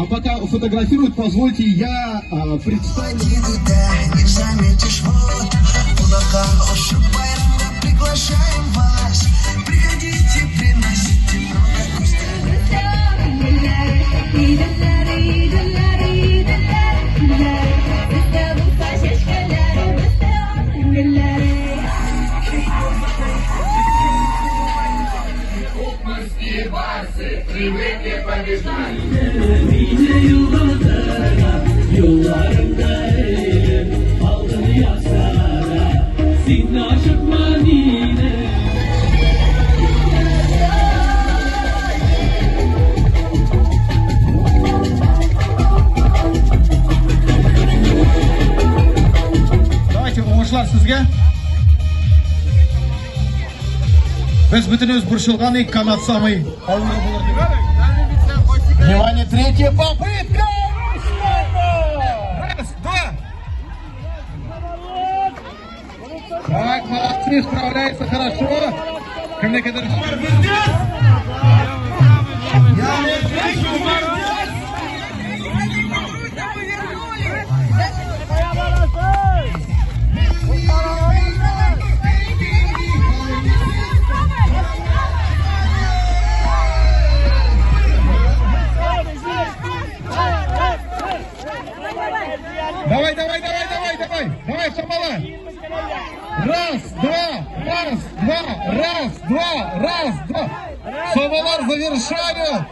Пока фотографируют, позвольте я представлю. Не заметишь, вот кулака ушиб байрама, приглашаем вас. Приходите, приносите много Морские барсы привыкли побеждать. Давайте, уңышлар sizga. Biz bütünüz burşulgan ilk kanat samay. Внимание, третья попытка! Раз, два! Так, молодцы, справляется хорошо. Кімнекедер. Давай, Шамала. Раз, два. Шамалар завершают.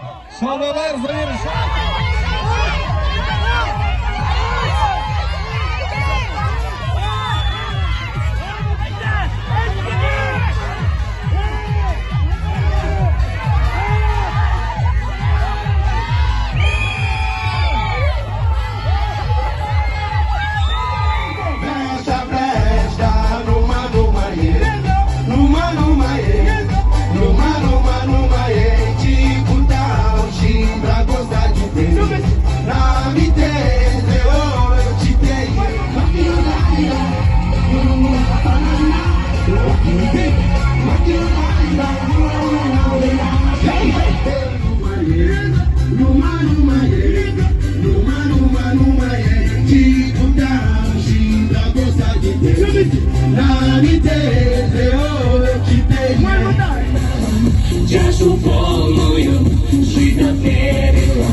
Чашу полную жить до берега.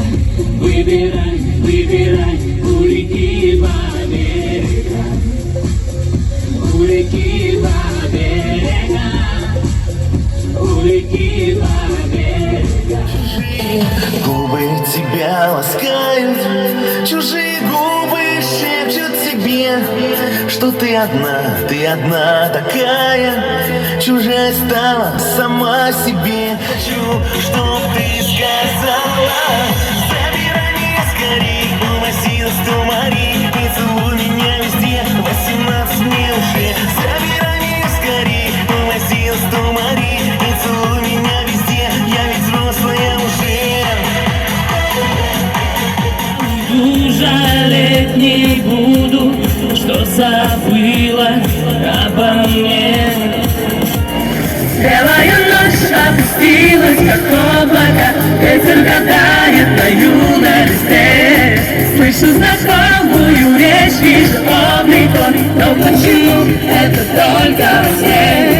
Выбирай, у реки два берега. У реки два берега. У реки два берега. Чужие губы тебя ласкают, чужие губы шепчут тебе, что ты одна такая, чужая стала сама себе. Хочу, чтоб ты сказала: забирай меня скорей, уноси нас до морей, и целуй меня везде, 18 мне уже. Забирай меня скорей, уноси нас до морей, и целуй меня везде, я ведь взрослая уже. Жалеть не буду, что забыла обо мне. Белая ночь опустилась, как облако, ветер гадает на юном листе. Слышу знакомую речь, вижу облик, но почему это только во сне?